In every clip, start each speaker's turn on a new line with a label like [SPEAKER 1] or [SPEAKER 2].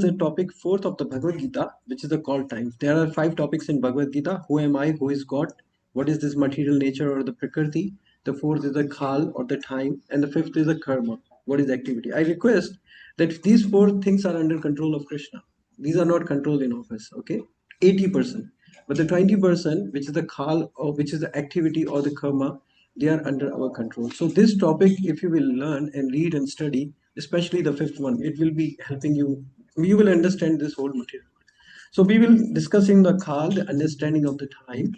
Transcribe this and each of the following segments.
[SPEAKER 1] the topic fourth of the Bhagavad Gita, which is the call time. There are 5 topics in Bhagavad Gita. Who am I? Who is God? What is this material nature or the Prakriti? The fourth is the Kaal or the time. And the fifth is the Karma. What is activity? I request that these 4 things are under control of Krishna. These are not controlled in office, okay? 80%. But the 20%, which is the Kaal or which is the activity or the Karma, they are under our control. So this topic, if you will learn and read and study, especially the fifth one, it will be helping you. You will understand this whole material. So we will discussing the Kaal, the understanding of the time,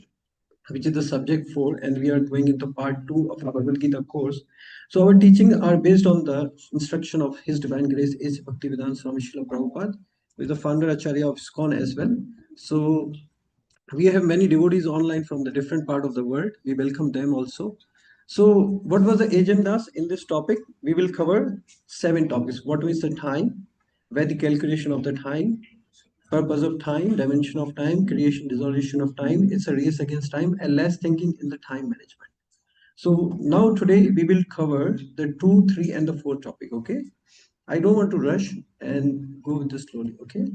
[SPEAKER 1] which is the subject 4, and we are going into part 2 of our Bhagavad Gita course. So our teaching are based on the instruction of His Divine Grace is Bhaktivedanta Swami Srila Prabhupada, who is the founder Acharya of ISKCON as well. So we have many devotees online from the different part of the world. We welcome them also. So what was the agendas in this topic? We will cover 7 topics. What is the time? Vedic calculation of the time, purpose of time, dimension of time, creation, dissolution of time. It's a race against time, and less thinking in the time management. So now today we will cover the 2, 3, and the 4th topic. Okay, I don't want to rush and go with this slowly. Okay.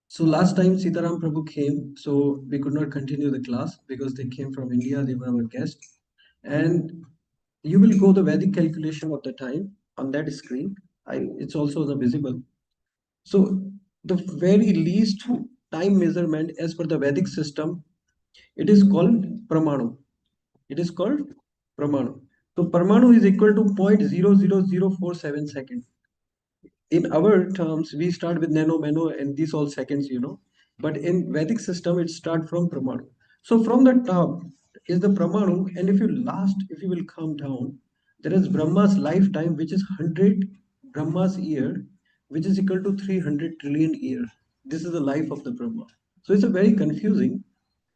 [SPEAKER 1] So last time Sitaram Prabhu came, so we could not continue the class because they came from India, they were our guest. And you will go the Vedic calculation of the time on that screen. It's also the visible. So the very least time measurement as per the Vedic system, it is called Pramanu. It is called Pramanu. So Pramanu is equal to 0.00047 seconds. In our terms, we start with nano, mano, and these all seconds, But in Vedic system, it starts from Pramanu. So from the top is the Pramanu, and if you will come down, there is Brahma's lifetime, which is 100 Brahma's year, which is equal to 300 trillion year. This is the life of the Brahma. So it's a very confusing.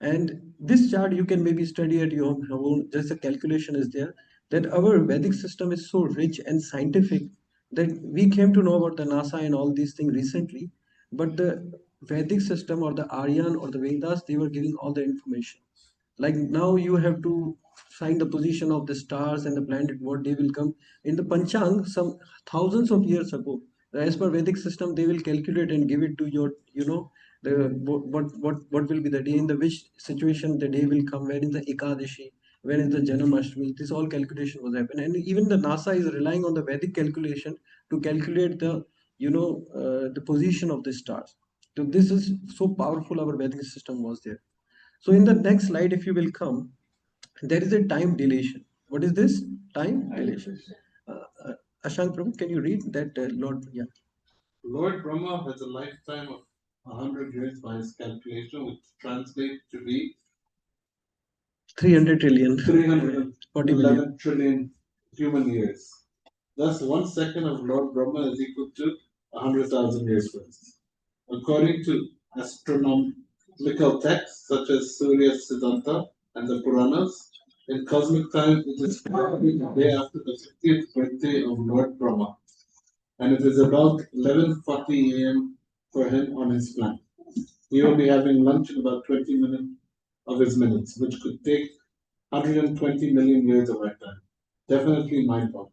[SPEAKER 1] And this chart you can maybe study at your own. Just a calculation is there that our Vedic system is so rich and scientific that we came to know about the NASA and all these things recently, but the Vedic system or the Aryan or the Vedas, they were giving all the information. Like now you have to find the position of the stars and the planet, what they will come. In the Panchang, some thousands of years ago, as per Vedic system, they will calculate and give it to your, the what will be the day, in the which situation the day will come, when is the Ekadashi, when is the Janmashtami. This all calculation was happening, and even the NASA is relying on the Vedic calculation to calculate the the position of the stars. So this is so powerful. Our Vedic system was there. So in the next slide, if you will come, there is a time dilation. What is this time dilation? Ashank Prabhu, can you read that, Lord? Yeah.
[SPEAKER 2] Lord Brahma has a lifetime of 100 years by his calculation, which translates to be
[SPEAKER 1] 300 trillion.
[SPEAKER 2] 311 trillion human years. Thus, 1 second of Lord Brahma is equal to 100,000 years for us. According to astronomical texts such as Surya Siddhanta and the Puranas, in cosmic time it is probably the day after the 50th birthday of Lord Brahma, and it is about 11:40 a.m. for him on his planet. He will be having lunch in about 20 minutes of his minutes, which could take 120 million years of our time. Definitely my fault.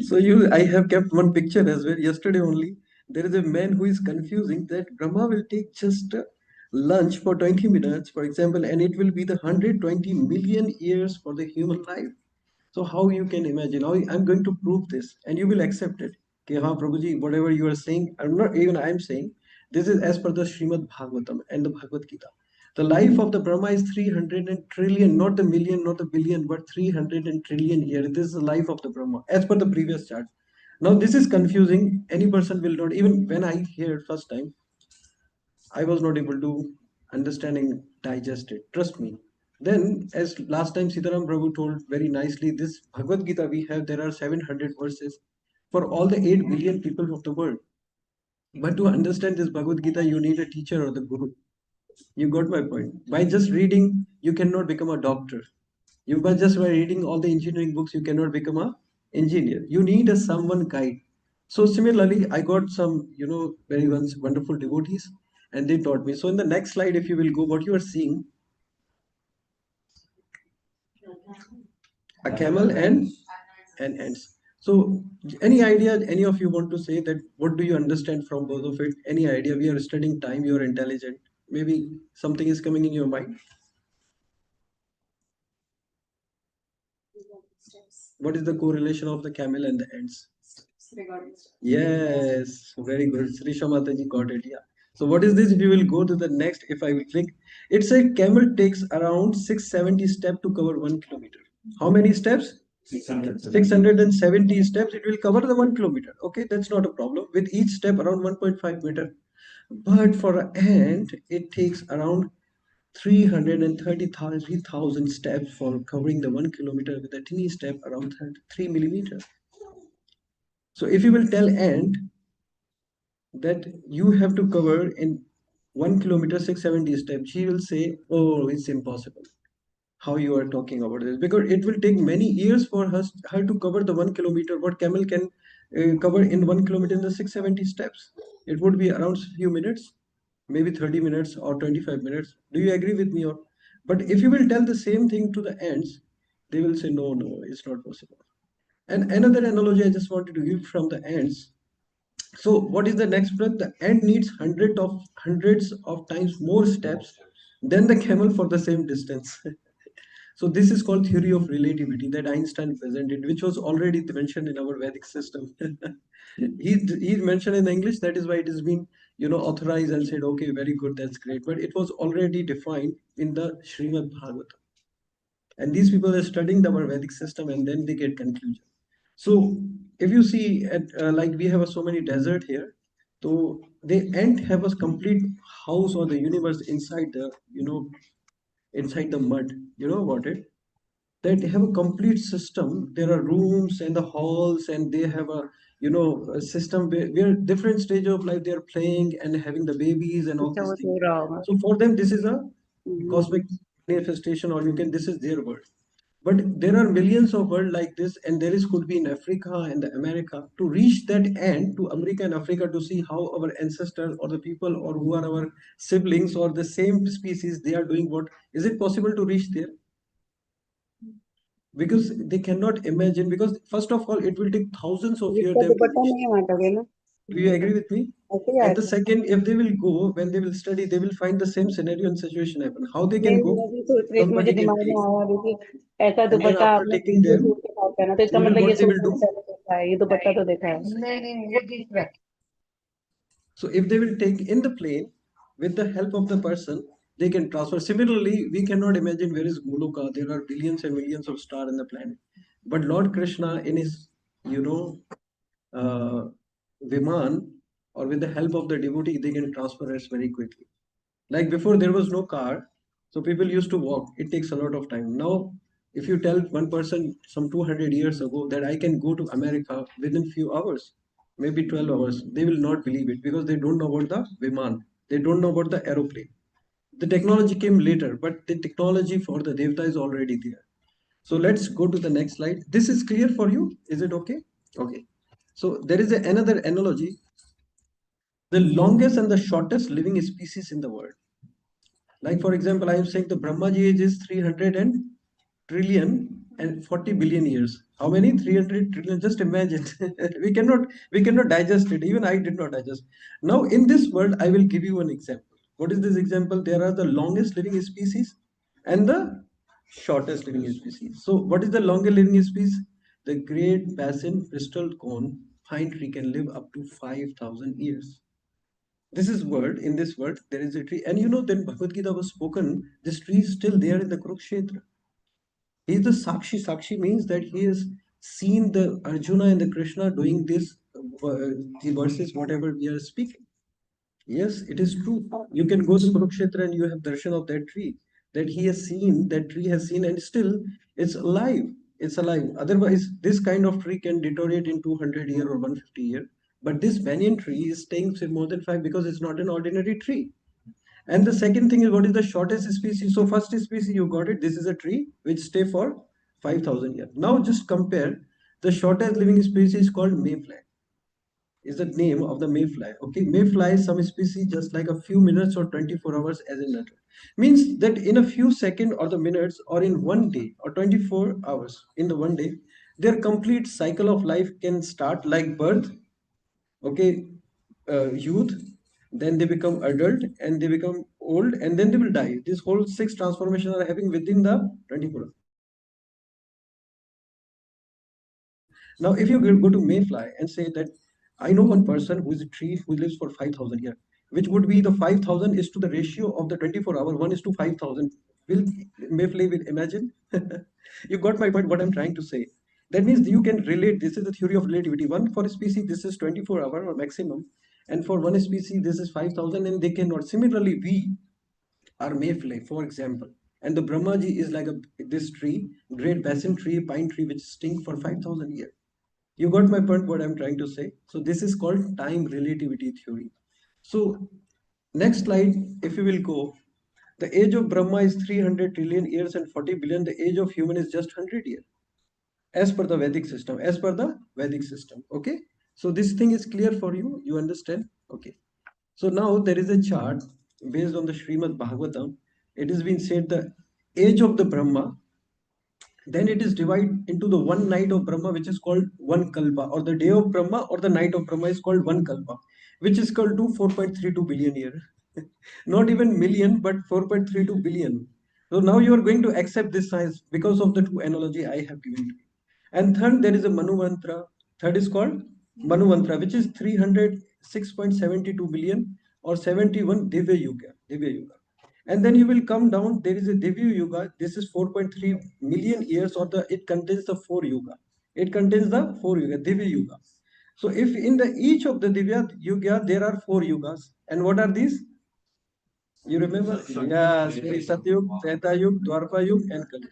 [SPEAKER 1] So I have kept one picture as well. Yesterday only, there is a man who is confusing that Brahma will take just lunch for 20 minutes, for example, and it will be the 120 million years for the human life. So how you can imagine? How I'm going to prove this, and you will accept it. Okay, हाँ, Prabhuji, whatever you are saying, I'm not even I'm saying. This is as per the Srimad Bhagavatam and the Bhagavad Gita. The life of the Brahma is 300 and trillion, not the million, not the billion, but 300 and trillion years. This is the life of the Brahma, as per the previous chart. Now this is confusing. Any person will not. Even when I hear it first time, I was not able to understand and digest it. Trust me. Then, as last time Sitaram Prabhu told very nicely, this Bhagavad Gita we have, there are 700 verses for all the 8 billion people of the world. But to understand this Bhagavad Gita, you need a teacher or the guru. You got my point. By just reading, you cannot become a doctor. By reading all the engineering books, you cannot become a engineer. You need a someone guide. So similarly, I got some, very wonderful devotees, and they taught me. So in the next slide, if you will go, what you are seeing, a camel and ants. So, any idea, any of you want to say that what do you understand from both of it? Any idea? We are studying time, you are intelligent. Maybe something is coming in your mind. What is the correlation of the camel and the ants? Yes, very good. Sri Shamataji got it. Yeah. So what is this? If you will go to the next, if I will click, it's a camel takes around 670 steps to cover 1 kilometer. How many steps? 670 steps. It will cover the 1 kilometer. Okay, that's not a problem. With each step around 1.5 meter. But for an ant, it takes around 333,000 steps for covering the 1 kilometer with a teeny step around 3 millimeter. So if you will tell ant that you have to cover in 1 kilometer 670 steps, she will say, oh, it's impossible. How you are talking about this? Because it will take many years for her to cover the 1 kilometer. What camel can cover in 1 kilometer in the 670 steps? It would be around few minutes, maybe 30 minutes or 25 minutes. Do you agree with me? Or, but if you will tell the same thing to the ants, they will say, no, no, it's not possible. And another analogy I just wanted to give from the ants. So what is the next breath? The ant needs hundreds of times more steps than the camel for the same distance. So this is called theory of relativity that Einstein presented, which was already mentioned in our Vedic system. he mentioned in English, that is why it has been authorized and said, okay, very good, that's great. But it was already defined in the Srimad Bhagavatam. And these people are studying our Vedic system and then they get conclusion. So if you see at like we have so many desert here, so they ant have a complete house or the universe inside the inside the mud. You know about it? That they have a complete system. There are rooms and the halls, and they have a system where different stage of life they are playing and having the babies and all
[SPEAKER 3] अच्छा
[SPEAKER 1] these
[SPEAKER 3] वो
[SPEAKER 1] things.
[SPEAKER 3] सो रहा होगा
[SPEAKER 1] So for them, this is a
[SPEAKER 3] hmm,
[SPEAKER 1] cosmic manifestation, or you can this is their world. But there are millions of world like this, and there is could be in Africa and the America. To reach that end to America and Africa to see how our ancestors or the people or who are our siblings or the same species they are doing what. Is it possible to reach there? Because they cannot imagine, because first of all it will take thousands of years
[SPEAKER 3] जिसका
[SPEAKER 1] them to
[SPEAKER 3] dupatta
[SPEAKER 1] reach
[SPEAKER 3] नहीं
[SPEAKER 1] there.
[SPEAKER 3] हटाओगे ना
[SPEAKER 1] Do you agree with me?
[SPEAKER 3] ऐसे ही आया
[SPEAKER 1] And the
[SPEAKER 3] था
[SPEAKER 1] second, if they will go, when they will study, they will find the same scenario and situation happen. How they
[SPEAKER 3] मैं
[SPEAKER 1] can go
[SPEAKER 3] मैं भी सोच रही थी मुझे
[SPEAKER 1] somebody can
[SPEAKER 3] दिमाग में
[SPEAKER 1] take,
[SPEAKER 3] आया अभी कि ऐसा
[SPEAKER 1] and then
[SPEAKER 3] दुपट्टा
[SPEAKER 1] after
[SPEAKER 3] आपने
[SPEAKER 1] taking
[SPEAKER 3] ये
[SPEAKER 1] them,
[SPEAKER 3] सूट के साथ पहना तो इसका
[SPEAKER 1] you will
[SPEAKER 3] मतलब ये
[SPEAKER 1] what they
[SPEAKER 3] सूट
[SPEAKER 1] will
[SPEAKER 3] मैंने
[SPEAKER 1] do.
[SPEAKER 3] पहले देखा है ये दुपट्टा तो देखा है
[SPEAKER 1] So if they will take in the plane with the help of the person, they can transfer. Similarly, we cannot imagine where is Goloka. There are billions and millions of stars in the planet. But Lord Krishna, in his, you know, uh, Viman, or with the help of the devotee, they can transfer us very quickly. Like before, there was no car, so people used to walk. It takes a lot of time. Now, if you tell one person some 200 years ago that I can go to America within few hours, maybe 12 hours, they will not believe it because they don't know about the Viman. They don't know about the aeroplane. The technology came later, but the technology for the Devta is already there. So let's go to the next slide. This is clear for you? Is it okay? Okay. So there is another analogy. The longest and the shortest living species in the world. Like for example, I am saying the Brahmaji age is 300 and trillion and 40 billion years. How many? 300 trillion. Just imagine. we cannot digest it. Even I did not digest. Now in this world, I will give you an example. What is this example? There are the longest living species and the shortest living species. So what is the longest living species? The Great Basin Bristol Cone pine tree can live up to 5,000 years. This is world. In this world there is a tree, and then Bhagavad Gita was spoken. This tree is still there in the Kurukshetra. He is the Sakshi means that he has seen the Arjuna and the Krishna doing this, the verses whatever we are speaking. Yes, it is true. You can go to Kurukshetra and you have darshan of that tree, that he has seen, that tree has seen, and still it's alive. It's alive. Otherwise this kind of tree can deteriorate in 200 year or 150 year. But this banyan tree is staying for more than 5 because it's not an ordinary tree. And the second thing is, what is the shortest species? So first species, you got it. This is a tree which stay for 5,000 years. Now just compare the shortest living species called mayfly. Is the name of the mayfly. Okay, mayfly is some species just like a few minutes or 24 hours as in nature. Means that in a few seconds or the minutes or in one day or 24 hours in the one day, Their complete cycle of life can start like birth, okay, youth, then they become adult, and they become old, and then they will die. This whole six transformations are happening within the 24 hours. Now, if you go to Mayfly and say that I know one person who is a tree who lives for 5,000 years, which would be the 5,000 is to the ratio of the 24-hour, 1 is to 5,000. Will Mayfly will imagine? You got my point, what I'm trying to say. That means you can relate. This is the theory of relativity. One for a species, this is 24-hour or maximum. And for one species, this is 5,000, and they cannot. Similarly, we are mayfly, for example. And the Brahmaji is like this tree, great basin tree, pine tree, which stink for 5,000 years. You got my point, what I'm trying to say. So this is called time relativity theory. So next slide, if you will go, the age of Brahma is 300 trillion years and 40 billion. The age of human is just 100 years. As per the Vedic system, as per the Vedic system. Okay. So this thing is clear for you. You understand? Okay. So now there is a chart based on the Srimad Bhagavatam. It has been said the age of the Brahma, then it is divided into the one night of Brahma, which is called one kalpa, or the day of Brahma or the night of Brahma is called one kalpa, which is called to 4.32 billion year. Not even million, but 4.32 billion. So now you are going to accept this science because of the two analogy I have given to you. And third, there is a Manumantra. Third is called Manumantra, which is 306.72 billion or 71 Divya Yuga. Divya Yuga. And then you will come down, there is a Divya Yuga. This is 4.3 million years, or it contains the four Yuga. It contains the four Yuga, Divya Yuga. So if in the each of the Divya Yuga, there are four Yugas. And what are these? You remember? Yes, very Satyug, Treta Yug, Dwarpa Yug, and Kali.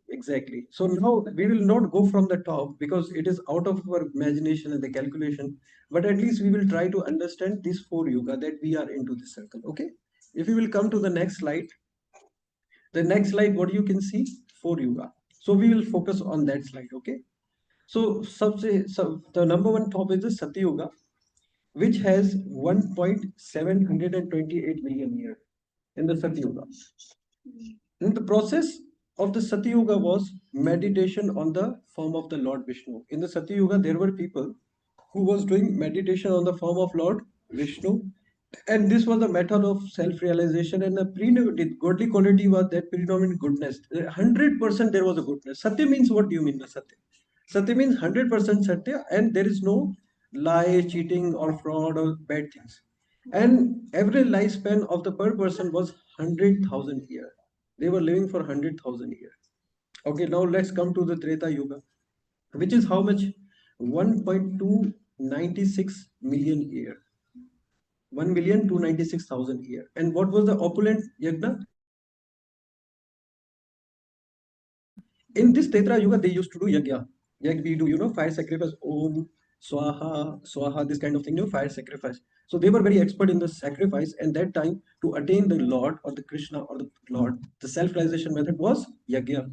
[SPEAKER 1] Exactly. So now we will not go from the top because it is out of our imagination and the calculation, but at least we will try to understand these four yuga that we are into this circle. Okay. If you will come to the next slide, what you can see, four yuga. So we will focus on that slide. Okay. So, the number one top is the Satya Yuga, which has 1.728 million years in the Satya Yuga. And the process of the Satya Yuga was meditation on the form of the Lord Vishnu. In the Satya Yuga, there were people who was doing meditation on the form of Lord Vishnu, and this was the method of self-realization. And the godly quality was that predominant goodness. 100% there was a goodness. Satya means, what do you mean by Satya? Satya means 100% Satya, and there is no lie, cheating, or fraud or bad things. And average lifespan of the per person was 100,000 years. They were living for 100,000 years. Okay, now let's come to the Treta Yuga, which is how much? 1.296 million year. 1,296,000 year. And what was the opulent yagna? In this Tetra Yuga, they used to do yagya. Like we do, fire sacrifice, om, swaha, swaha, this kind of thing, fire sacrifice. So they were very expert in the sacrifice, and that time to attain the Lord or the Krishna or the Lord, the self-realization method was yagya.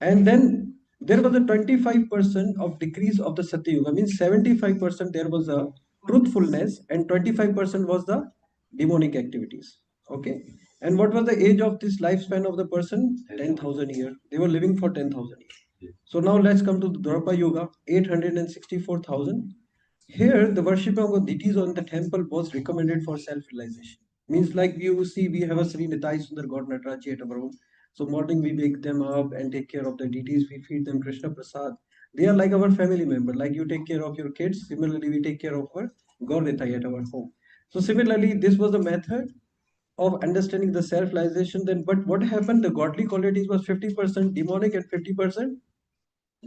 [SPEAKER 1] And then there was a 25% of decrease of the Satya Yuga, means 75% there was a truthfulness, and 25% was the demonic activities. Okay. And what was the age of this lifespan of the person? 10,000 years. They were living for 10,000 years. So now let's come to the Dwapara Yuga, 864,000. Here, the worship of deities on the temple was recommended for self-realization. Means like you see, we have a Sri Nitai Sundar God Nataraji at our home. So morning we wake them up and take care of the deities. We feed them Krishna Prasad. They are like our family member. Like you take care of your kids. Similarly, we take care of our God Nitai at our home. So similarly, this was the method of understanding the self-realization. Then, but what happened? The godly qualities was 50% demonic and 50%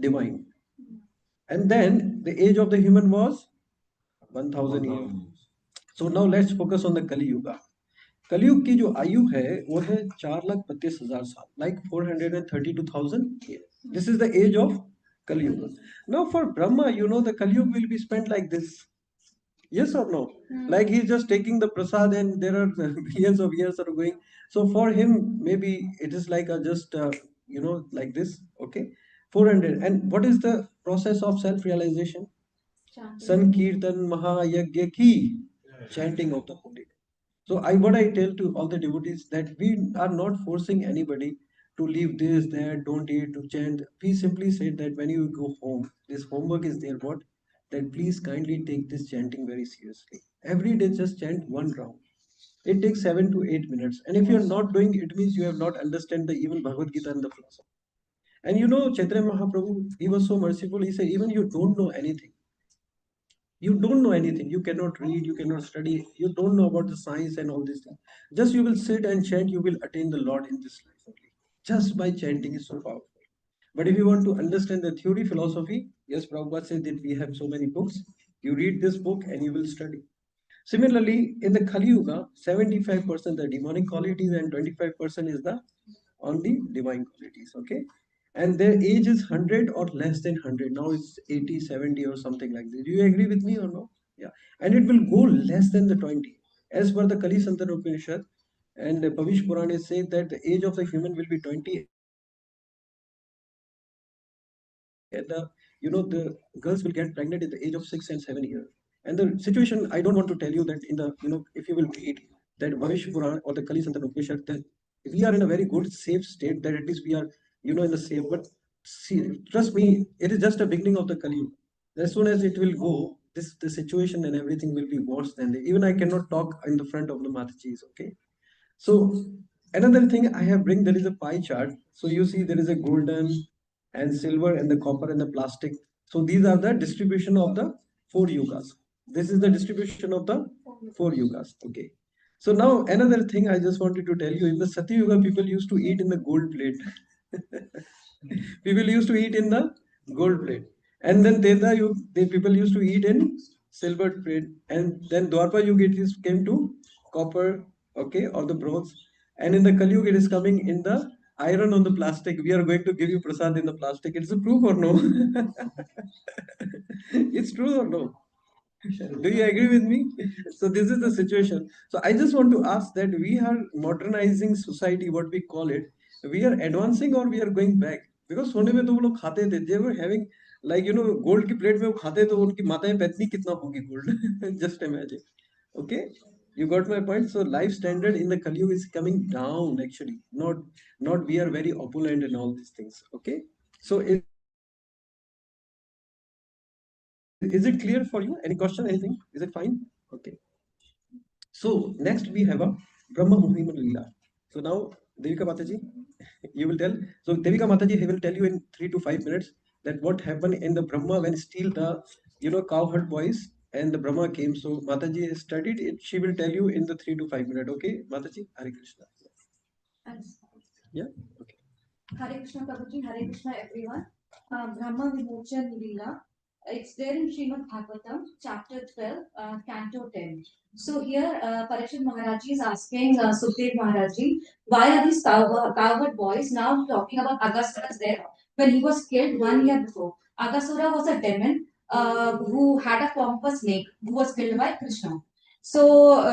[SPEAKER 1] divine. And then the age of the human was 1000 years. So now let's focus on the Kali Yuga. कलयुग की जो आयु है वो है 4,32,000 साल, like 432,000 years. This is the age of Kali Yuga. Now for Brahma, the Kali Yuga will be spent like this. Yes or no? Like he's just taking the prasad and there are billions of years are going. So for him, maybe it is like just, like this. Okay. 400. And what is the process of self-realization? Sankirtan Mahayagya ki, chanting of the holy. So what I tell to all the devotees that we are not forcing anybody to leave this, that, don't eat, to chant. We simply said that when you go home, this homework is there, what? That please kindly take this chanting very seriously. Every day just chant one round. It takes 7 to 8 minutes. And if you're not doing it, means you have not understand the even Bhagavad Gita and the philosophy. And you know, Chaitanya Mahaprabhu, he was so merciful. He said, even you don't know anything. You don't know anything. You cannot read, you cannot study, you don't know about the science and all these things. Just you will sit and chant, you will attain the Lord in this life only. Just by chanting is so powerful. But if you want to understand the theory, philosophy, yes, Prabhupada said that we have so many books. You read this book and you will study. Similarly, in the Kali Yuga, 75% the demonic qualities and 25% is the on the divine qualities. Okay. And their age is 100 or less than 100. Now it's 80, 70 or something like this. Do you agree with me or no? Yeah. And it will go less than the 20. As per the Kali Santan Upanishad and the Bhavish Purana say that the age of the human will be 20 and the the girls will get pregnant at the age of 6 and 7 years. And the situation, I don't want to tell you that in the, if you will read that Bhavish Purana or the Kali Santan Upanishad, that we are in a very good, safe state, that at least we are, in the safe. But see, trust me, it is just a beginning of the Kali Yuga. As soon as it will go, the situation and everything will be worse than even I cannot talk in the front of the Matajis, okay? So another thing I have bring, there is a pie chart. So you see there is a golden and silver and the copper and the plastic. So these are the distribution of the four yugas. This is the distribution of the four yugas. Okay. So now another thing I just wanted to tell you, in the Satya Yuga people used to eat in the gold plate. People used to eat in the gold plate. And then Teta, the people used to eat in silver plate. And then Dwarpa Yuga it came to copper, okay, or the bronze. And in the Kali Yuga it is coming in the iron on the plastic. We are going to give you prasad in the plastic. It's a proof or no? It's true or no? Do you agree with me? So this is the situation. So I just want to ask that we are modernizing society, what we call it. We are advancing or we are going back? Because सोने में तो वो लोग खाते थे. They were having like gold की plate में वो खाते तो उनकी माताएं पैतनी कितना होगी gold? Just imagine. Okay, you got my point. So life standard in the Kali Yuga is coming down actually. Not we are very opulent and all these things. Okay. So is it clear for you? Any question? Anything? Is it fine? Okay. So next we have a Brahma Muhima Leela. So now Devika Mataji, you will tell. So Devika Mataji, he will tell you in 3 to 5 minutes that what happened in the Brahma when steal the cowherd boys and the Brahma came. So Mataji has studied it. She will tell you in the 3 to 5 minutes. Okay, Mataji, Hare Krishna. Yeah. Okay.
[SPEAKER 4] Hare Krishna Prabhuji, Hare Krishna everyone. Brahma Vimochan Leela. It's there in Srimad Bhagavatam, chapter 12, canto 10. So here, Parikshit Maharaji is asking Sukhdev Maharaji, why are these cowherd boys now talking about Agasura's death when he was killed 1 year before? Agasura was a demon who had a form of a snake who was killed by Krishna. So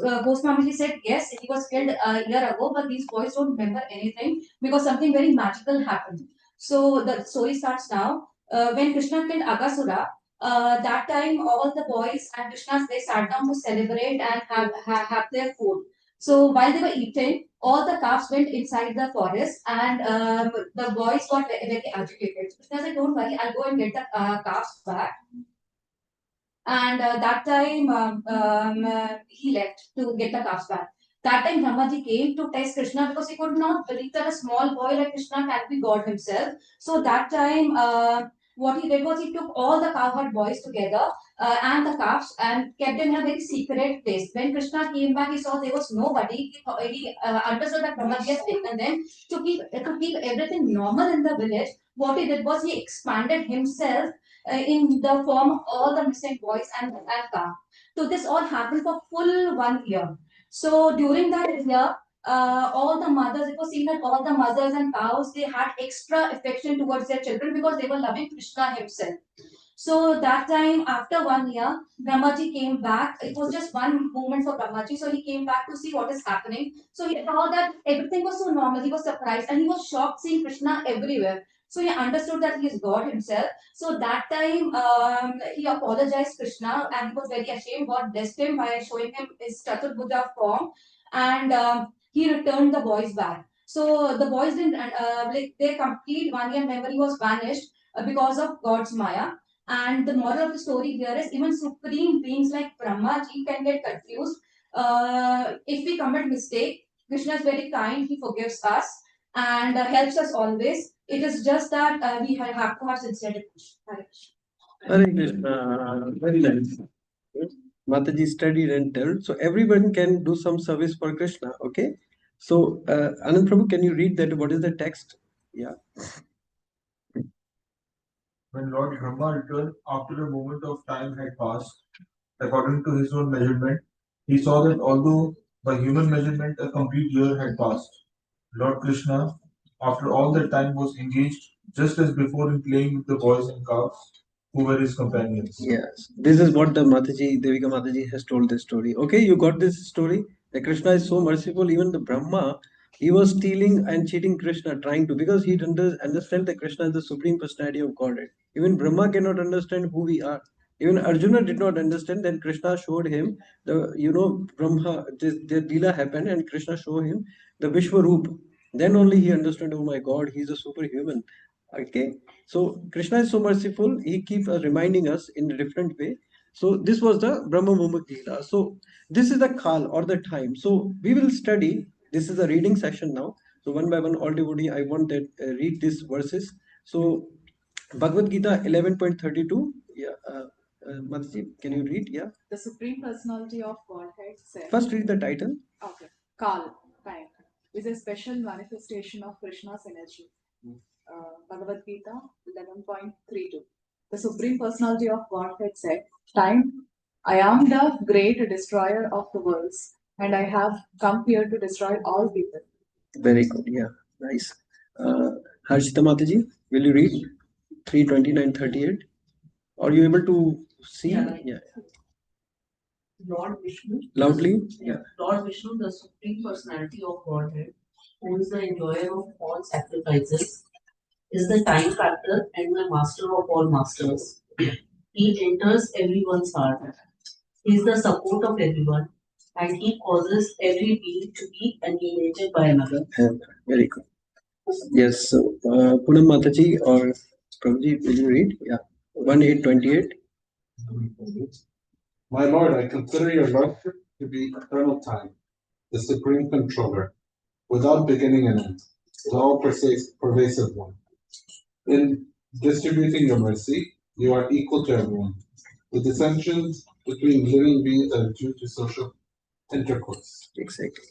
[SPEAKER 4] Goswamiji said, yes, he was killed a year ago, but these boys don't remember anything because something very magical happened. So the story starts now. When Krishna killed Agasura, that time all the boys and Krishnas they sat down to celebrate and have their food. So while they were eating, all the calves went inside the forest, and the boys got very agitated. Krishna said, "Don't worry, I'll go and get the calves back." And that time he left to get the calves back. That time Brahmaji came to test Krishna because he could not believe that a small boy like Krishna can be God himself. So that time what he did was he took all the cowherd boys together and the calves and kept them in a very secret place. When Krishna came back, he saw there was nobody. He understood that Brahmaji has taken them to keep everything normal in the village. What he did was he expanded himself in the form of all the missing boys and calf. So this all happened for full 1 year. So during that year, all the mothers, it was seen that all the mothers and cows, they had extra affection towards their children because they were loving Krishna himself. So that time, after 1 year, Brahmaji came back. It was just one moment for Brahmaji. So he came back to see what is happening. So he saw that everything was so normal. He was surprised and he was shocked seeing Krishna everywhere. So he understood that he is God himself. So that time, he apologized Krishna and he was very ashamed. God blessed him by showing him his Chaturbhuja form, and he returned the boys back. So the boys didn't, like their complete 1 year memory was vanished because of God's Maya. And the moral of the story here is even supreme beings like Brahmaji can get confused. If we commit mistake, Krishna is very kind, he forgives us and helps us always. It is just that we have to have sincerity. Hare Krishna.
[SPEAKER 1] Hare Krishna, very nice. Mataji studied and told. So everyone can do some service for Krishna. Okay. So Anand Prabhu, can you read that? What is the text? Yeah.
[SPEAKER 5] When Lord Brahma returned after a moment of time had passed, according to his own measurement, he saw that although by human measurement a complete year had passed, Lord Krishna, after all that time, was engaged just as before in playing with the boys and calves who were his companions.
[SPEAKER 1] Yes, this is what the Mataji, Devika Mataji has told the story. Okay, you got this story? The Krishna is so merciful, even the Brahma, he was stealing and cheating Krishna, trying to, because he didn't understand that Krishna is the supreme personality of Godhead. Even Brahma cannot understand who we are. Even Arjuna did not understand. Then Krishna showed him Brahma, the Leela happened and Krishna showed him the Vishwaroop. Then only he understood, oh my God, he's a superhuman. Okay, so Krishna is so merciful, he keeps reminding us in a different way. So this was the Brahma Muhammad Leela. So this is the Kaal or the time. So we will study. This is a reading session now. So one by one, all devotee, I want that read these verses. So Bhagavad Gita 11.32. Yeah, Mataji, can you read? Yeah.
[SPEAKER 6] The Supreme Personality of Godhead said,
[SPEAKER 1] First read the title.
[SPEAKER 6] okay, Kaal, time, is a special manifestation of Krishna's energy. Bhagavad Gita 11.32. The Supreme Personality of Godhead said, time, I am the great destroyer of the worlds, and I have come here to destroy all people.
[SPEAKER 1] Very good. Yeah, nice. Harshita Mataji, will you read 3:29:38? Are you able to see? Yeah.
[SPEAKER 7] Lord Vishnu.
[SPEAKER 1] Loudly?
[SPEAKER 7] Yeah. Lord Vishnu, the Supreme Personality of Godhead, who is the enjoyer of all sacrifices, is the time factor and the master of all masters. He enters everyone's heart. He is the support of everyone, and he causes every being to be annihilated by another.
[SPEAKER 1] Very good. Yes. So, Poonam Mataji or Prabhuji, will you read? Yeah. 1:8:28.
[SPEAKER 2] My Lord, I consider your Lordship to be eternal time, the supreme controller, without beginning and end, the all pervasive one. In distributing your mercy, you are equal to everyone. The dissensions between living beings are due to social intercourse.
[SPEAKER 1] Exactly.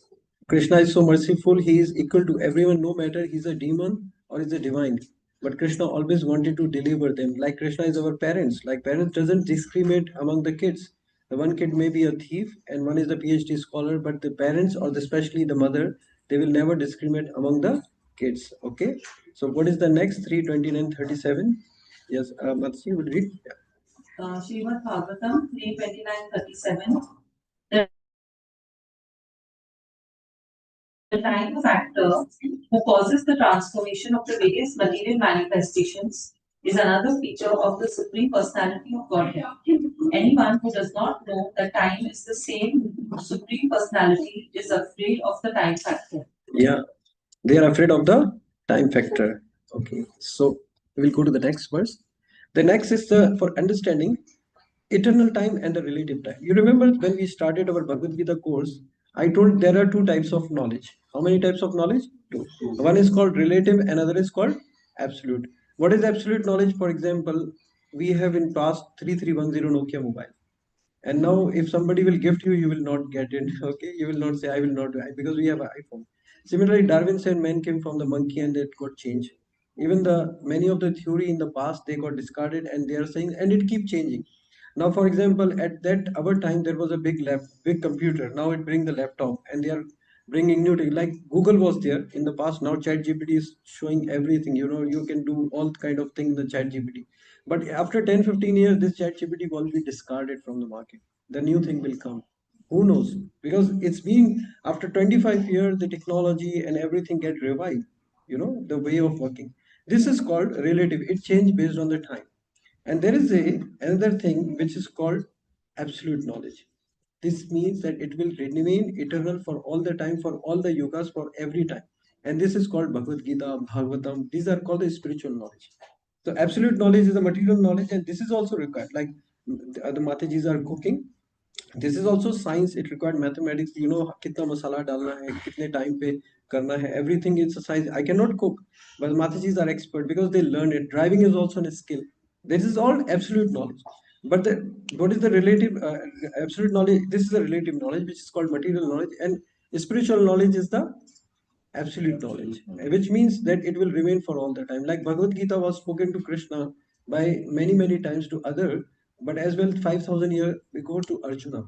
[SPEAKER 1] Krishna is so merciful, he is equal to everyone, no matter he's a demon or he's a divine. But Krishna always wanted to deliver them. Like Krishna is our parents. Like parents doesn't discriminate among the kids. The one kid may be a thief and one is a PhD scholar, but the parents or especially the mother, they will never discriminate among the kids. Okay. So what is the next 3:29:37? Yes, Matsi will read.
[SPEAKER 7] Srimad Bhagavatam 3:29:37. The time factor who causes the transformation of the various material manifestations is another feature of the Supreme Personality of Godhead. Anyone who does not know that time is the same Supreme Personality is afraid of the time factor.
[SPEAKER 1] Yeah, they are afraid of the time factor. Okay, so we'll go to the next verse. The next is the for understanding eternal time and the relative time. You remember when we started our Bhagavad Gita course, I told there are two types of knowledge. How many types of knowledge? Two. One is called relative, another is called absolute. What is absolute knowledge? For example, we have in past 3310 Nokia mobile. And now, if somebody will gift you, you will not get it. Okay, you will not say, I will not do it because we have an iPhone. Similarly, Darwin said man came from the monkey and it got changed. Even the many of the theory in the past they got discarded and they are saying and it keep changing. Now, for example, at that our time there was a big computer. Now it bring the laptop and they are bringing new thing like Google was there in the past. Now Chat GPT is showing everything. You know you can do all kind of thing in the Chat GPT. But after 10-15 years, this Chat GPT will be discarded from the market. The new thing will come. Who knows? Because it's been after 25 years, the technology and everything get revived. You know the way of working. This is called relative. It changed based on the time. And there is another thing which is called absolute knowledge. This means that it will remain eternal for all the time, for all the yugas, for every time. And this is called Bhagavad Gita, Bhagavatam. These are called the spiritual knowledge. So absolute knowledge is the material knowledge, and this is also required. Like the Matajis are cooking. This is also science. It required mathematics. You know, kitna masala dalna hai, kitne time pe karna hai. Everything is a science. I cannot cook, but Matajis are expert because they learn it. Driving is also a skill. This is all absolute knowledge. But what is the relative absolute knowledge? This is a relative knowledge, which is called material knowledge, and spiritual knowledge is the absolute knowledge, which means that it will remain for all the time. Like Bhagavad Gita was spoken to Krishna by many times to other, but as well 5,000 years ago to Arjuna.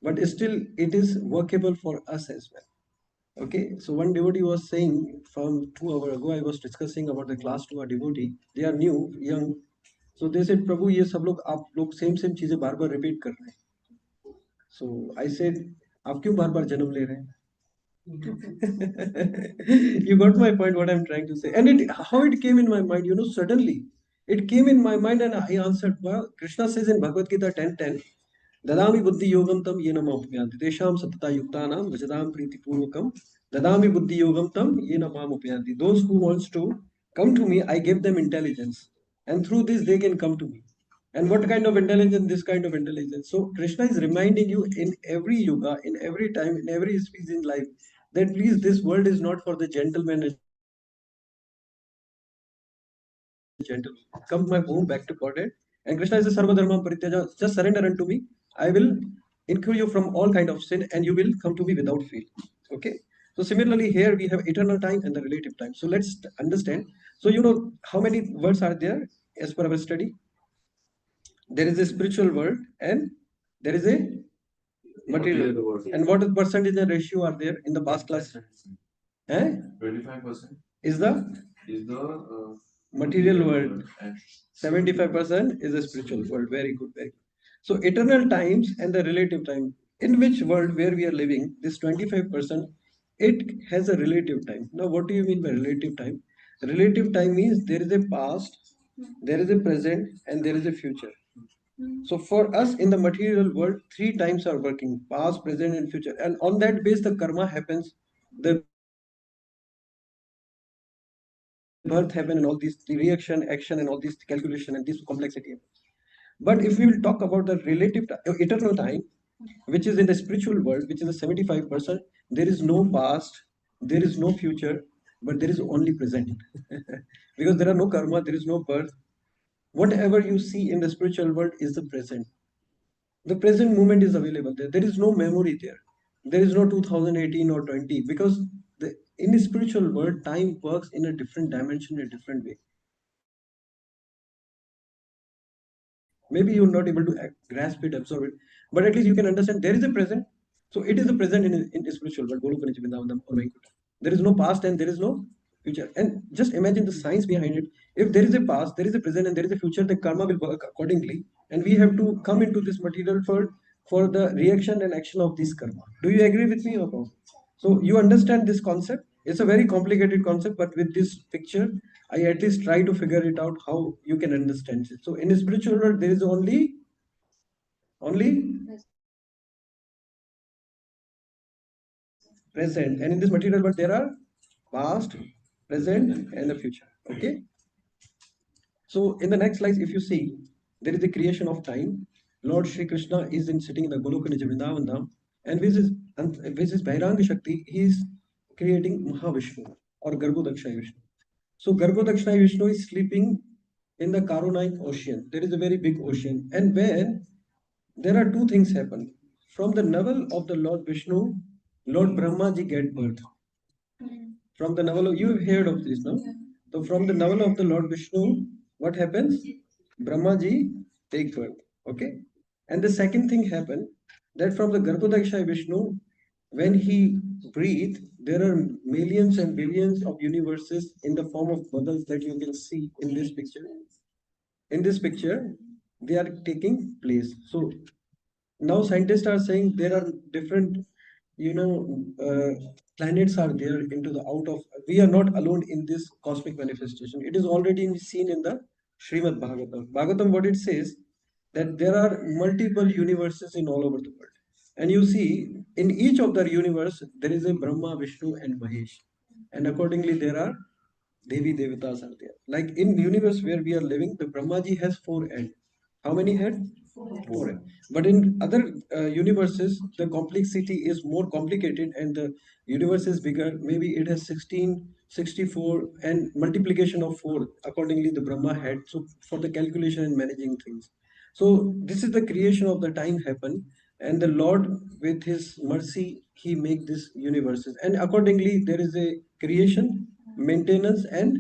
[SPEAKER 1] But still, it is workable for us as well. Okay, so one devotee was saying from 2 hours ago, I was discussing about the class to a devotee. They are new, young. So they said, Prabhu, ये सब लोग आप लोग same चीजें बार बार repeat कर रहे हैं. So I said, आप क्यों बार बार जन्म ले रहे हैं? You got my point, what I'm trying to say. And it how it came in my mind, suddenly it came in my mind and I answered. Well, Krishna says in Bhagavad Gita 10:10, Dadami buddhi yogam tam yena mamupyanti. Tesham satata yuktanam vajadam priti purvakam. Dadami buddhi yogam tam yena mamupyanti. Those who wants to come to me, I give them intelligence. And through this they can come to me. And what kind of intelligence? This kind of intelligence. So Krishna is reminding you in every yuga, in every time, in every species in life, that please, this world is not for the gentleman and gentleman. Come my home back to Godhead. And Krishna is a Sarva Dharma Parityaja. Just surrender unto me. I will incur you from all kind of sin and you will come to me without fear. Okay. So similarly, here we have eternal time and the relative time. So let's understand. So you know how many worlds are there as per our study? There is a spiritual world and there is a material world. And what percentage and ratio are there in the past class?
[SPEAKER 5] 25%
[SPEAKER 1] Is the material world.
[SPEAKER 5] and
[SPEAKER 1] 75% is a spiritual world. Very good, very good. So eternal times and the relative time. In which world where we are living, this 25%, it has a relative time. Now, what do you mean by relative time? Relative time means there is a past, there is a present, and there is a future. So for us in the material world, three times are working: past, present, and future. And on that base, the karma happens, the birth happen, and all these the reaction, action, and all these calculation and this complexity. But if we will talk about the relative eternal time, which is in the spiritual world, which is the 75%, there is no past, there is no future, but there is only present. Because there are no karma, there is no birth. Whatever you see in the spiritual world is the present. The present moment is available there. There is no memory there. There is no 2018 or 20 because in the spiritual world, time works in a different dimension, a different way. Maybe you're not able to grasp it, absorb it, but at least you can understand there is a present. So it is a present in the spiritual world. There is no past and there is no future. And just imagine the science behind it. If there is a past, there is a present, and there is a future, the karma will work accordingly. And we have to come into this material world for the reaction and action of this karma. Do you agree with me or no? So you understand this concept? It's a very complicated concept, but with this picture, I at least try to figure it out how you can understand it. So in a spiritual world, there is only present, and in this material world, there are past, present, and the future. Okay. So in the next slide, if you see, there is the creation of time. Lord Shri Krishna is sitting in the Goloka Nij Vrindavan Dham, and with his Bhairanga Shakti, he is creating Mahavishnu or Garbhodakshaya Vishnu. So Garbhodakshaya Vishnu is sleeping in the Karunite ocean. There is a very big ocean, and when there are two things happen. From the navel of the Lord Vishnu, Lord Brahma ji get birth. From the navel of, you have heard of this, no? So from the navel of the Lord Vishnu, what happens? Brahma ji take birth. Okay. And the second thing happened that from the Garbhodakshaya Vishnu, when he breathe, there are millions and billions of universes in the form of bubbles that you can see in this picture. In this picture, they are taking place. So now scientists are saying there are different, planets are there into the out of. We are not alone in this cosmic manifestation. It is already seen in the Srimad Bhagavatam. Bhagavatam, what it says that there are multiple universes in all over the world, and you see in each of the universe there is a Brahma, Vishnu, and Mahesh. and accordingly there are Devi Devatas are there. Like in universe where we are living, the Brahmaji has 4 head. How many head? 4 head. But in other universes, the complexity is more complicated and the universe is bigger. Maybe it has 16, 64 and multiplication of 4. Accordingly, the Brahma had. So for the calculation and managing things. So this is the creation of the time happen, and the Lord with his mercy, he make this universes. And accordingly, there is a creation, maintenance and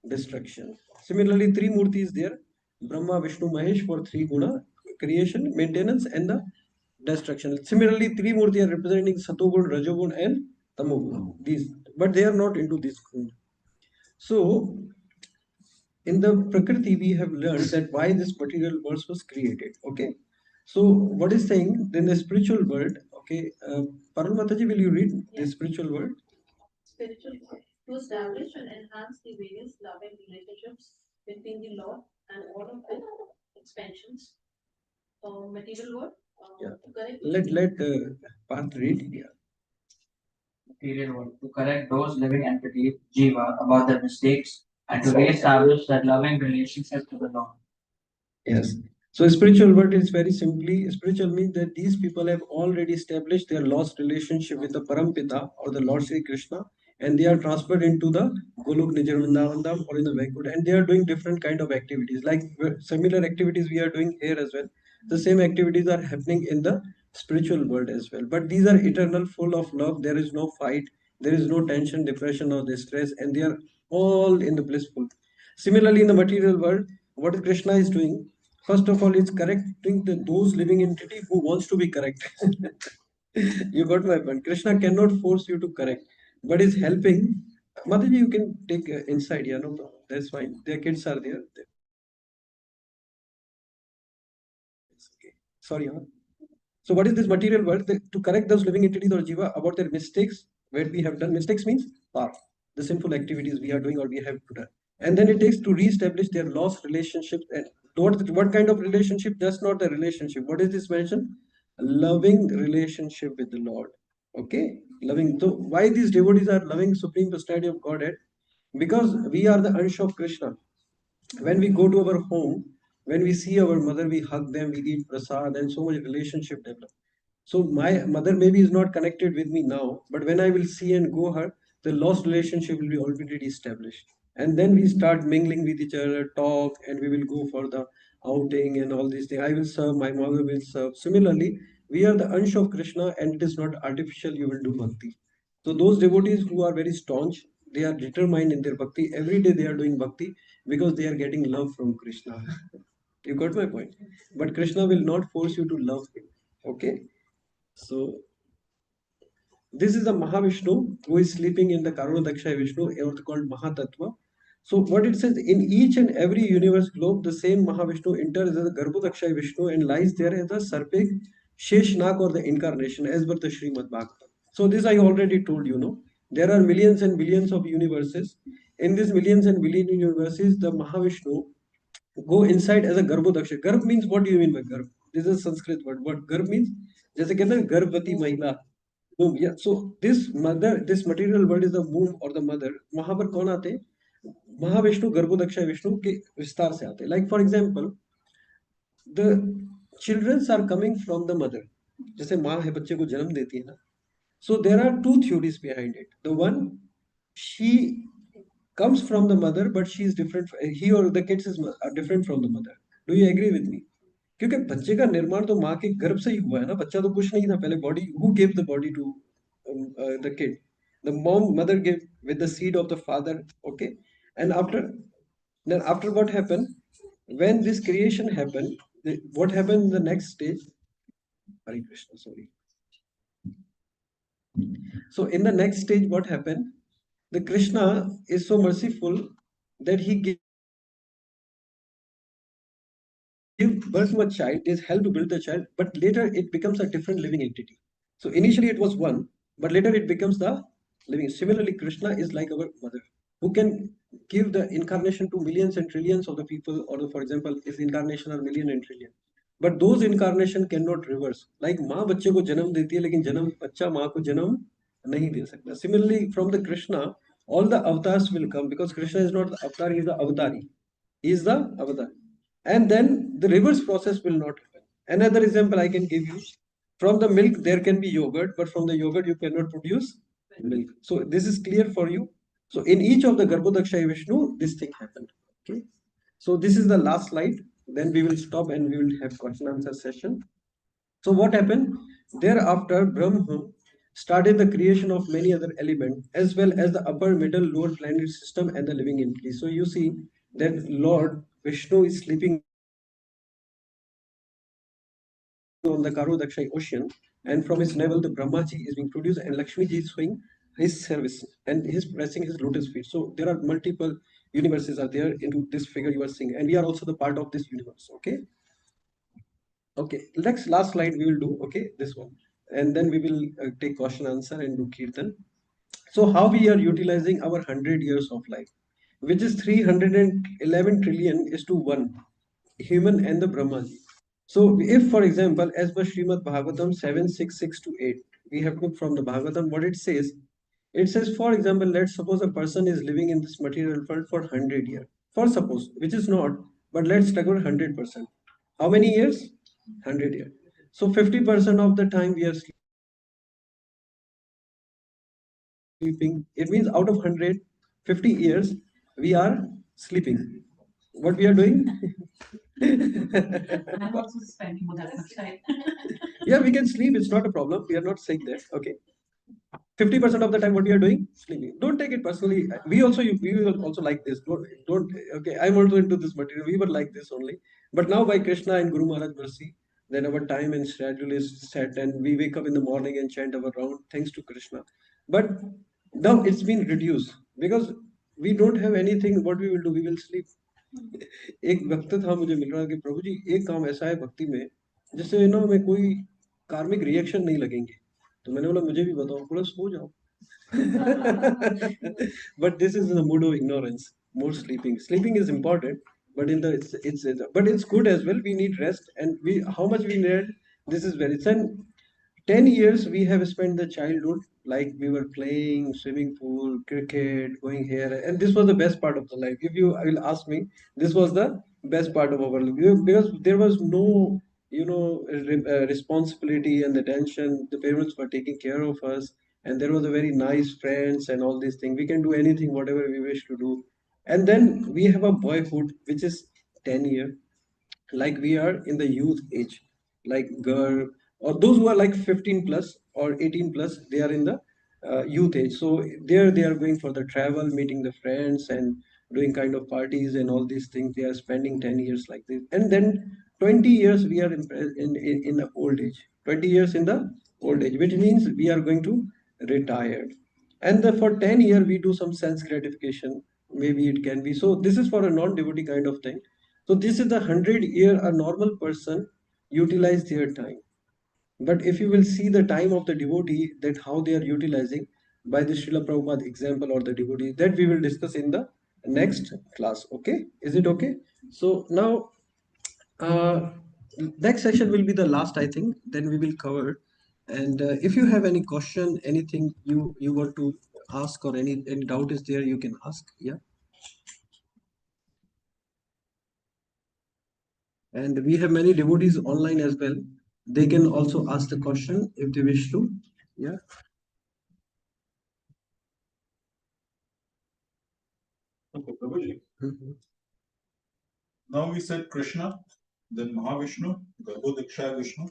[SPEAKER 1] destruction. Similarly, three murti is there: Brahma, Vishnu, Mahesh for three guna: creation, maintenance, and the destruction. Similarly, three murti are representing Satogun, Rajogun, and Tamogun. These, but they are not into this guna. So, in the Prakriti, we have learned that why this material world was created. Okay. So, what is saying then the spiritual world? Okay, Parul will you read the spiritual world?
[SPEAKER 7] Spiritual growth to establish and enhance the various loving relationships between the Lord and all of its expansions. Material world.
[SPEAKER 1] Yeah.
[SPEAKER 7] To correct
[SPEAKER 1] Let Parth read here.
[SPEAKER 8] Material world to correct those living entities, Jiva, about their mistakes and to re-establish that loving relationship to the Lord.
[SPEAKER 1] Yes. So spiritual word is very simply spiritual means that these people have already established their lost relationship with the Parampita or the Lord Sri Krishna, and they are transferred into the Golok Nijar Vrindavandam or in the Vaikuntha, and they are doing different kind of activities, like similar activities we are doing here as well. The same activities are happening in the spiritual world as well. But these are eternal, full of love. There is no fight, there is no tension, depression, or distress, and they are all in the blissful. Similarly, in the material world, what Krishna is doing, first of all, is correcting those living entity who wants to be correct. You got my point. Krishna cannot force you to correct, but is helping. Mataji, you can take inside. Yeah, no problem. That's fine. Their kids are there. It's okay. Sorry, huh? So what is this material world? To correct those living entities or jiva about their mistakes, where we have done mistakes means path, the sinful activities we are doing or we have done. And then it takes to re-establish their lost relationships. And what kind of relationship? Just not the relationship. What is this mentioned? Loving relationship with the Lord. Okay, loving. So why these devotees are loving Supreme Personality of Godhead? Because we are the Ansh of Krishna. When we go to our home, when we see our mother, we hug them, we eat prasad, and so much relationship develop. So my mother maybe is not connected with me now, but when I will see and go her, the lost relationship will be already established. And then we start mingling with each other, talk, and we will go for the outing and all these things. I will serve, my mother will serve. Similarly, we are the Ansh of Krishna, and it is not artificial. You will do bhakti. So those devotees who are very staunch, they are determined in their bhakti. Every day they are doing bhakti because they are getting love from Krishna. You got my point. But Krishna will not force you to love him. Okay. So this is the Mahavishnu who is sleeping in the Karunadaksha Vishnu, also called Mahatattva. So what it says, in each and every universe globe, the same Mahavishnu enters as the Garbhodaksha Vishnu and lies there as the Sarpik Sheshnak or the incarnation as per the Srimad Bhagavatam. So this I already told you, no? There are millions and billions of universes. In these millions and billion universes, the Mahavishnu go inside as a Garbhodaksha. Garb means, what do you mean by Garb? This is a Sanskrit word. What Garb means? जैसे कहते हैं गर्भवती महिला womb. Yeah. So this mother, this material world is the womb or the mother. वहां पर कौन आते हैं? महाविष्णु गर्भोदक्ष विष्णु के विस्तार से आते हैं. Like for example, the children are coming from the mother. जैसे माँ है बच्चे को जन्म देती है ना. So there are two theories behind it. The one, she comes from the mother, but she is different. He or the kids are different from the mother. Do you agree with me? क्योंकि बच्चे का निर्माण तो माँ के गर्भ से ही हुआ है ना. बच्चा तो कुछ नहीं था पहले. Body, who gave the body to the kid? The mother gave with the seed of the father. Okay, and after what happened, when this creation happened, what happened in the next stage? Hare Krishna, sorry. So in the next stage, what happened? The Krishna is so merciful that he give birth to a child, is help to build the child, but later it becomes a different living entity. So initially it was one, but later it becomes the living. Similarly, Krishna is like our mother, who can give the incarnation to millions and trillions of the people, or for example, if incarnation are million and trillion. But those incarnation cannot reverse. Like माँ बच्चे को जन्म देती है, लेकिन जन्म बच्चा माँ को जन्म नहीं दे सकता. Similarly, from the Krishna, all the avatars will come, because Krishna is not the avatar, he is the avatari. He is the avatar. And then the reverse process will not happen. Another example I can give you, from the milk there can be yogurt, but from the yogurt you cannot produce milk. So this is clear for you. So in each of the Garbhodakshaya Vishnu, this thing happened. Okay. So this is the last slide. Then we will stop and we will have question answer session. So what happened? Thereafter, Brahma started the creation of many other elements, as well as the upper, middle, lower planet system and the living entities. So you see that Lord Vishnu is sleeping on the Karodakshai ocean, and from his navel the Brahmaji is being produced, and Lakshmiji is showing his service and he's pressing his lotus feet. So there are multiple universes are there into this figure you are seeing, and we are also the part of this universe. Okay. Okay, next last slide we will do, okay, this one. And then we will take question answer and do Kirtan. So how we are utilizing our 100 years of life, which is 311 trillion is to 1, human and the Brahmaji. So if, for example, as per Srimad Bhagavatam 766 to 8, we have looked from the Bhagavatam what it says. It says, for example, let's suppose a person is living in this material world for 100 years. For suppose, which is not, but let's take 100%. How many years? 100 years. So 50% of the time we are sleeping. It means out of 150 years, we are sleeping. What we are doing?
[SPEAKER 7] I'm also spending that much time.
[SPEAKER 1] Yeah, we can sleep. It's not a problem. We are not saying that. Okay. 50% of the time what we are doing, sleeping. Don't take it personally. We will also like this. Don't okay, I'm also into this material. We were like this only. But now by Krishna and Guru Maharaj mercy, then our time and schedule is set, and we wake up in the morning and chant our round thanks to Krishna. But now it's been reduced because we don't have anything. What we will do, we will sleep. एक वक्त था मुझे मिल रहा कि प्रभु जी एक काम ऐसा है भक्ति में जिससे ना हमें कोई कार्मिक रिएक्शन नहीं लगेंगे. तो मैंने बोला मुझे भी बताओ. बोला सो जाओ. But this is the mood of ignorance. More sleeping. Sleeping is important, but in the but it's good as well. We need rest, and we how much we need. This is very. 10 years we have spent the childhood like we were playing swimming pool, cricket, going here, and this was the best part of the life. If you will ask me, this was the best part of our life because there was no responsibility and the tension. The parents were taking care of us, and there was a very nice friends and all these things. We can do anything whatever we wish to do, and then we have a boyhood which is 10 year, like we are in the youth age, like girl or those who are like 15 plus or 18 plus, they are in the youth age. So there they are going for the travel, meeting the friends and doing kind of parties and all these things. They are spending 10 years like this, and then 20 years we are in the old age, 20 years in the old age, which means we are going to retire. And for 10 year we do some sense gratification, maybe it can be. So this is for a non-devotee kind of thing. So this is the 100 year a normal person utilize their time. But if you will see the time of the devotee, that how they are utilizing by the Srila Prabhupada example or the devotee, that we will discuss in the next class. Okay, is it okay? So now uh, next session will be the last, I think. Then we will cover. And if you have any question, anything you want to ask, or any doubt is there, you can ask. Yeah. And we have many devotees online as well. They can also ask the question if they wish to. Yeah.
[SPEAKER 5] Okay, Prabhuji.
[SPEAKER 1] Mhm.
[SPEAKER 5] Now we said Krishna, then Mahavishnu, Garbhodakshaya Vishnu,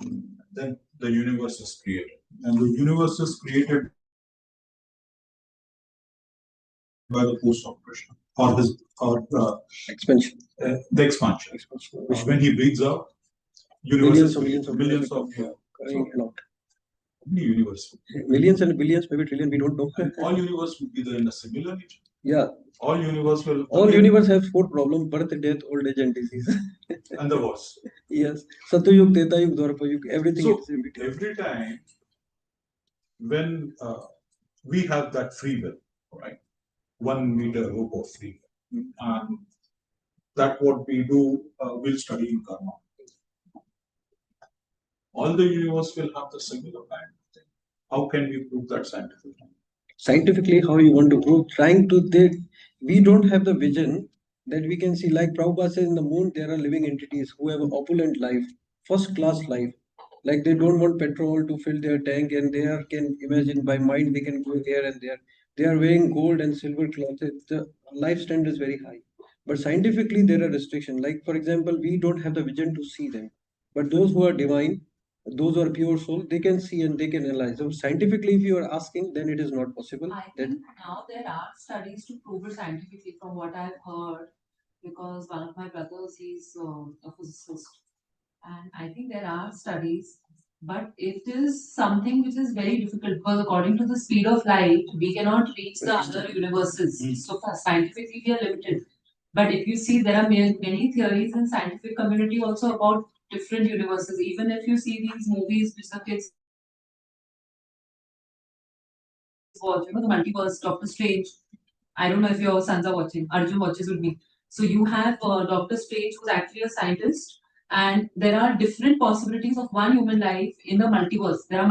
[SPEAKER 5] then the universe is created. And the universe is created by the force of Krishna, or
[SPEAKER 1] Expansion.
[SPEAKER 5] the expansion.
[SPEAKER 1] Vishnu.
[SPEAKER 5] When he breathes out, universe is
[SPEAKER 1] Millions
[SPEAKER 5] created. Millions of
[SPEAKER 1] coming a lot.
[SPEAKER 5] Many universe.
[SPEAKER 1] Millions and billions, maybe trillion, we don't know.
[SPEAKER 5] And all universe will be there in a similar nature.
[SPEAKER 1] Yeah.
[SPEAKER 5] All universe will.
[SPEAKER 1] All universe have 4 problems: birth, death, old age, and disease.
[SPEAKER 5] And the wars.
[SPEAKER 1] Yes. Satyayug, Tretayug, Dwarapayug, everything
[SPEAKER 5] So
[SPEAKER 1] is repeated.
[SPEAKER 5] every time when we have that free will, right? 1 meter rope of free will. And that what we do, we'll study in karma. All the universe will have the similar kind of thing. How can we prove that scientifically?
[SPEAKER 1] scientifically how you want to prove, trying to we don't have the vision that we can see. Like Prabhupada says, in the moon there are living entities who have opulent life, first class life. Like they don't want petrol to fill their tank, and they are can imagine by mind they can go here and there. They are wearing gold and silver cloth. The life standard is very high. But scientifically there are restrictions. Like for example, we don't have the vision to see them. But those who are divine, those who are pure soul, they can see and they can analyze. So scientifically, if you are asking, then it is not possible.
[SPEAKER 7] I think now there are studies to prove it scientifically from what I've heard, because one of my brothers, he's a physicist, and I think there are studies, but it is something which is very difficult because according to the speed of light, we cannot reach the other universes. So far, scientifically, we are limited. But if you see, there are many theories in scientific community also about different universes. Even if you see these movies which the kids watch, the multiverse, Doctor Strange. I don't know if your sons are watching. Arjun watches with me. So you have Doctor Strange, who's actually a scientist, and there are different possibilities of one human life in the multiverse. There are